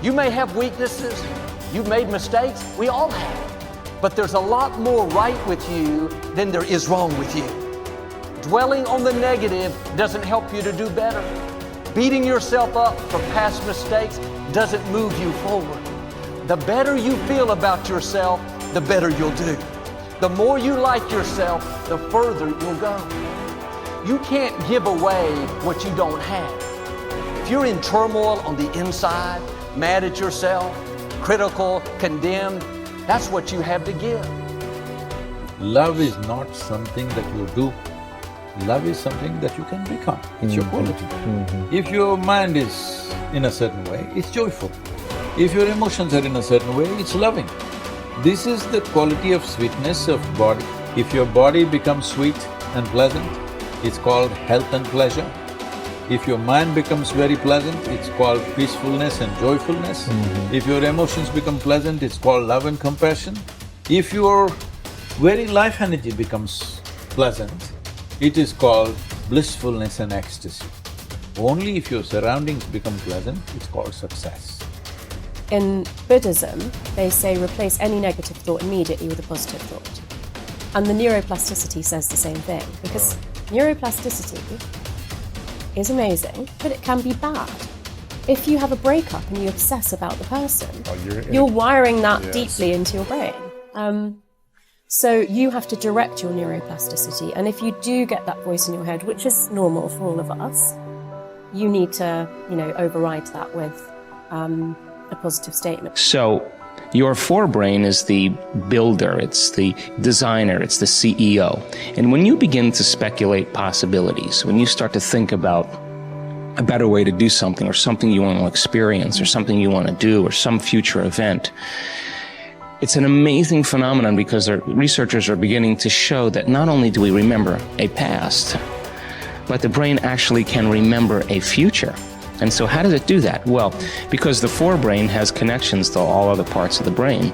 You may have weaknesses. You've made mistakes. We all have. But there's a lot more right with you than there is wrong with you. Dwelling on the negative doesn't help you to do better. Beating yourself up for past mistakes doesn't move you forward. The better you feel about yourself, the better you'll do. The more you like yourself, the further you'll go. You can't give away what you don't have. If you're in turmoil on the inside, mad at yourself, critical, condemned, that's what you have to give. Love is not something that you do. Love is something that you can become. It's your quality. If your mind is in a certain way, it's joyful. If your emotions are in a certain way, it's loving. This is the quality of sweetness of body. If your body becomes sweet and pleasant, it's called health and pleasure. If your mind becomes very pleasant, it's called peacefulness and joyfulness. If your emotions become pleasant, it's called love and compassion. If your very life energy becomes pleasant, it is called blissfulness and ecstasy. Only if your surroundings become pleasant, it's called success. In Buddhism, they say replace any negative thought immediately with a positive thought. And the neuroplasticity says the same thing, because neuroplasticity is amazing, but it can be bad. If you have a breakup and you obsess about the person, you're wiring that deeply into your brain. So you have to direct your neuroplasticity, and if you do get that voice in your head, which is normal for all of us, you need to, override that with a positive statement. So your forebrain is the builder, it's the designer, it's the CEO. And when you begin to speculate possibilities, when you start to think about a better way to do something, or something you want to experience, or something you want to do, or some future event, it's an amazing phenomenon, because researchers are beginning to show that not only do we remember a past, but the brain actually can remember a future. And so how does it do that? Well, because the forebrain has connections to all other parts of the brain,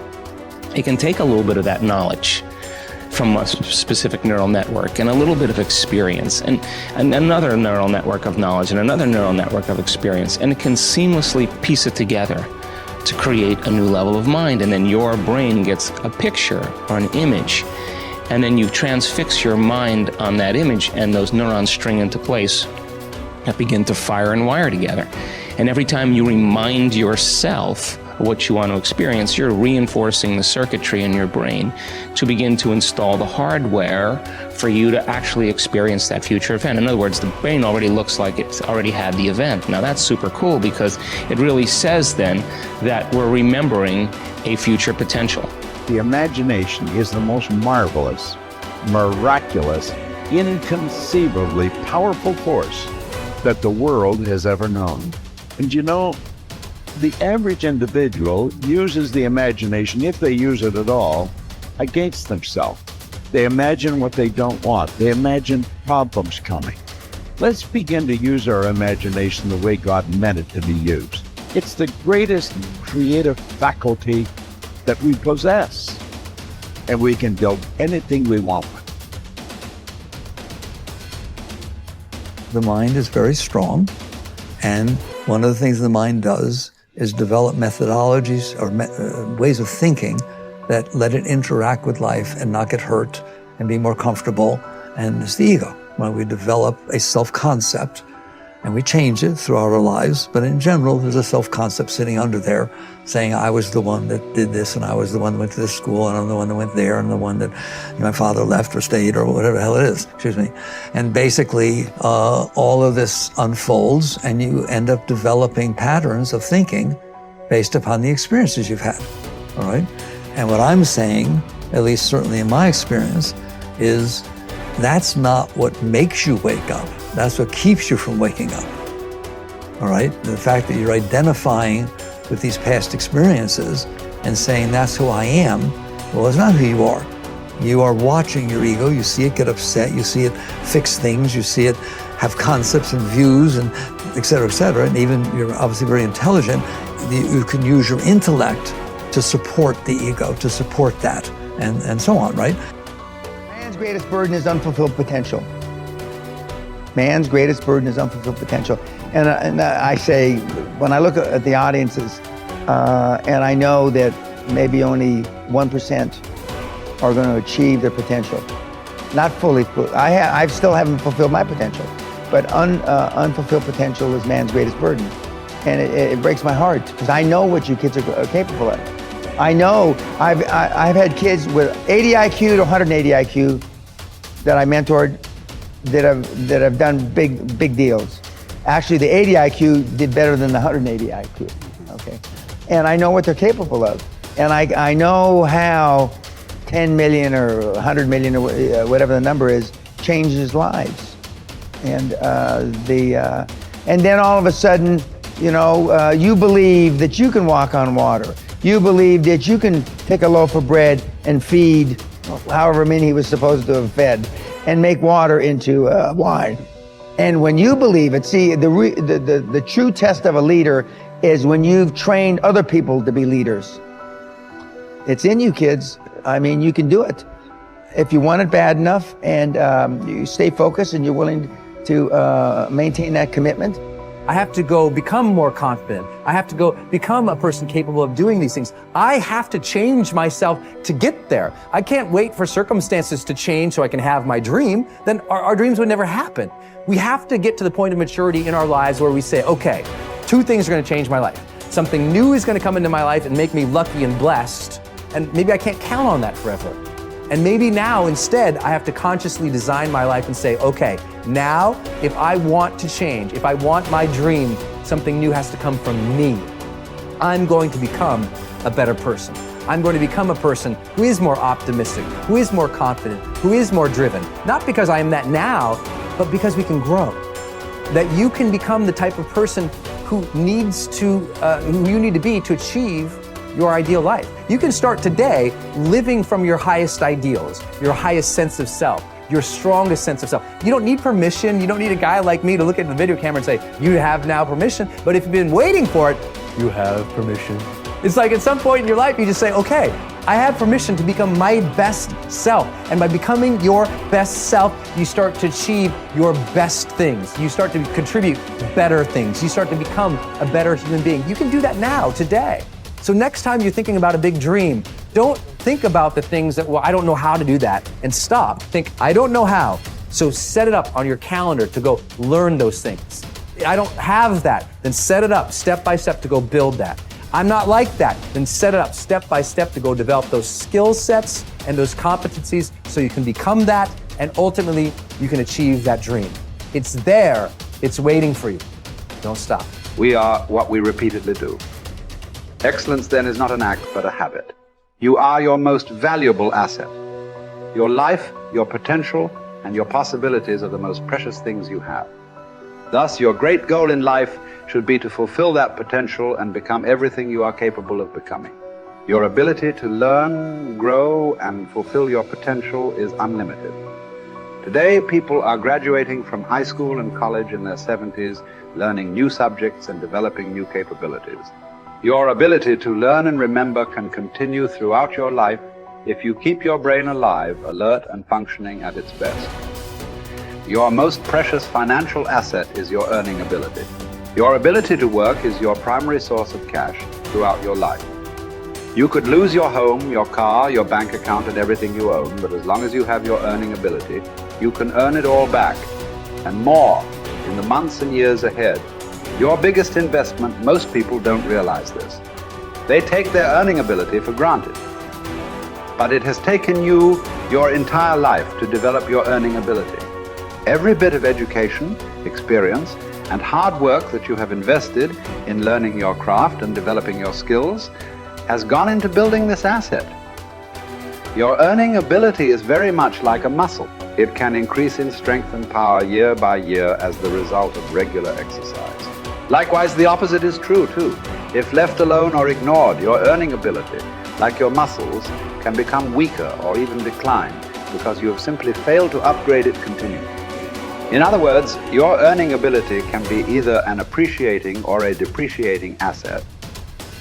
it can take a little bit of that knowledge from a specific neural network and a little bit of experience and another neural network of knowledge and another neural network of experience, and it can seamlessly piece it together to create a new level of mind. And then your brain gets a picture or an image, and then you transfix your mind on that image, and those neurons string into place that begin to fire and wire together. And every time you remind yourself of what you want to experience, you're reinforcing the circuitry in your brain to begin to install the hardware for you to actually experience that future event. In other words, the brain already looks like it's already had the event. Now that's super cool, because it really says then that we're remembering a future potential. The imagination is the most marvelous, miraculous, inconceivably powerful force that the world has ever known. And the average individual uses the imagination, if they use it at all, against themselves. They imagine what they don't want. They imagine problems coming. Let's begin to use our imagination the way God meant it to be used. It's the greatest creative faculty that we possess, and we can build anything we want with. The mind is very strong, and one of the things the mind does is develop methodologies or ways of thinking that let it interact with life and not get hurt and be more comfortable. And it's the ego. When we develop a self-concept, and we change it throughout our lives, but in general, there's a self-concept sitting under there saying, I was the one that did this, and I was the one that went to this school, and I'm the one that went there, and the one that my father left or stayed, or whatever the hell it is, And basically, all of this unfolds, and you end up developing patterns of thinking based upon the experiences you've had, all right? And what I'm saying, at least certainly in my experience, is that's not what makes you wake up. That's what keeps you from waking up, all right? The fact that you're identifying with these past experiences and saying that's who I am, well, it's not who you are. You are watching your ego, you see it get upset, you see it fix things, you see it have concepts and views and et cetera, and even you're obviously very intelligent, you can use your intellect to support the ego, to support that, and so on, right? Man's greatest burden is unfulfilled potential. Man's greatest burden is unfulfilled potential. And I say, when I look at the audiences, And I know that maybe only 1% are going to achieve their potential. Not fully. I still haven't fulfilled my potential, but unfulfilled potential is man's greatest burden. And it breaks my heart because I know what you kids are capable of. I know I've had kids with 80 IQ to 180 IQ that I mentored that have done big deals. Actually, the 80 IQ did better than the 180 IQ. Okay, and I know what they're capable of, and I know how 10 million or 100 million or whatever the number is changes lives, and then all of a sudden, you know, you believe that you can walk on water. You believe that you can take a loaf of bread and feed however many he was supposed to have fed, and make water into wine. And when you believe it, see, the true test of a leader is when you've trained other people to be leaders. It's in you, kids. I mean, you can do it if you want it bad enough, and you stay focused and you're willing to maintain that commitment. I have to go become more confident. I have to go become a person capable of doing these things. I have to change myself to get there. I can't wait for circumstances to change so I can have my dream. Then our dreams would never happen. We have to get to the point of maturity in our lives where we say, okay, 2 things are going to change my life. Something new is going to come into my life and make me lucky and blessed. And maybe I can't count on that forever. And maybe now instead I have to consciously design my life and say, okay, now if I want to change, if I want my dream, something new has to come from me. I'm going to become a better person. I'm going to become a person who is more optimistic, who is more confident, who is more driven. Not because I am that now, but because we can grow. That you can become the type of person who you need to be to achieve your ideal life. You can start today living from your highest ideals, your highest sense of self, your strongest sense of self. You don't need permission. You don't need a guy like me to look at the video camera and say, you have now permission. But if you've been waiting for it, you have permission. It's like at some point in your life, you just say, okay, I have permission to become my best self. And by becoming your best self, you start to achieve your best things. You start to contribute better things. You start to become a better human being. You can do that now, today. So next time you're thinking about a big dream, don't think about the things that, well, I don't know how to do that, and stop. Think, I don't know how. So set it up on your calendar to go learn those things. I don't have that, then set it up step by step to go build that. I'm not like that, then set it up step by step to go develop those skill sets and those competencies so you can become that, and ultimately you can achieve that dream. It's there, it's waiting for you. Don't stop. We are what we repeatedly do. Excellence then is not an act, but a habit. You are your most valuable asset. Your life, your potential, and your possibilities are the most precious things you have. Thus, your great goal in life should be to fulfill that potential and become everything you are capable of becoming. Your ability to learn, grow, and fulfill your potential is unlimited. Today, people are graduating from high school and college in their 70s, learning new subjects and developing new capabilities. Your ability to learn and remember can continue throughout your life if you keep your brain alive, alert, and functioning at its best. Your most precious financial asset is your earning ability. Your ability to work is your primary source of cash throughout your life. You could lose your home, your car, your bank account, and everything you own, but as long as you have your earning ability, you can earn it all back, and more, in the months and years ahead. Your biggest investment, most people don't realize this. They take their earning ability for granted. But it has taken you your entire life to develop your earning ability. Every bit of education, experience, and hard work that you have invested in learning your craft and developing your skills has gone into building this asset. Your earning ability is very much like a muscle. It can increase in strength and power year by year as the result of regular exercise. Likewise, the opposite is true too. If left alone or ignored, your earning ability, like your muscles, can become weaker or even decline because you have simply failed to upgrade it continually. In other words, your earning ability can be either an appreciating or a depreciating asset.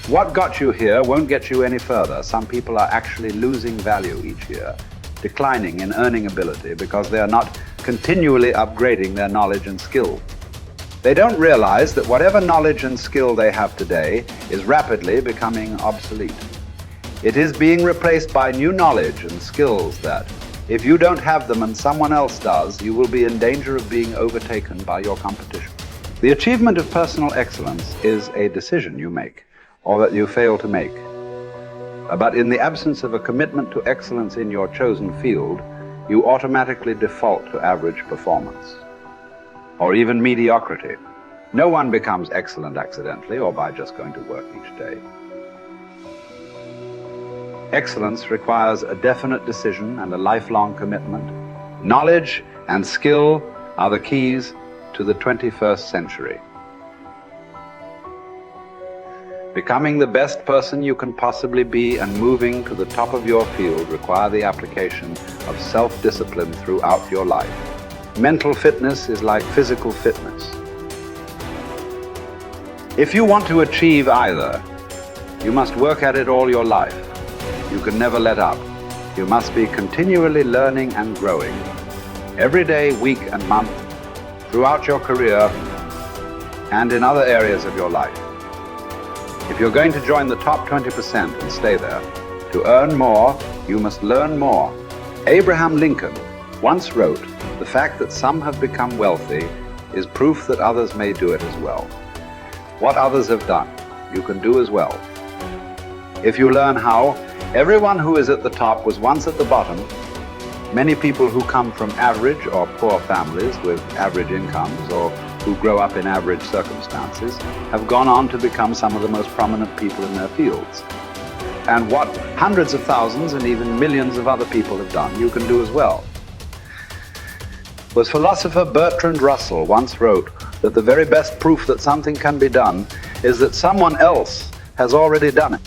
What got you here won't get you any further. Some people are actually losing value each year, declining in earning ability because they are not continually upgrading their knowledge and skill. They don't realize that whatever knowledge and skill they have today is rapidly becoming obsolete. It is being replaced by new knowledge and skills that, if you don't have them and someone else does, you will be in danger of being overtaken by your competition. The achievement of personal excellence is a decision you make, or that you fail to make. But in the absence of a commitment to excellence in your chosen field, you automatically default to average performance, or even mediocrity. No one becomes excellent accidentally or by just going to work each day. Excellence requires a definite decision and a lifelong commitment. Knowledge and skill are the keys to the 21st century. Becoming the best person you can possibly be and moving to the top of your field require the application of self-discipline throughout your life. Mental fitness is like physical fitness. If you want to achieve either, you must work at it all your life. You can never let up. You must be continually learning and growing, every day, week and month, throughout your career and in other areas of your life. If you're going to join the top 20% and stay there, to earn more, you must learn more. Abraham Lincoln once wrote, "The fact that some have become wealthy is proof that others may do it as well." What others have done, you can do as well. If you learn how, everyone who is at the top was once at the bottom. Many people who come from average or poor families with average incomes or who grow up in average circumstances have gone on to become some of the most prominent people in their fields. And what hundreds of thousands and even millions of other people have done, you can do as well. The philosopher Bertrand Russell once wrote that the very best proof that something can be done is that someone else has already done it.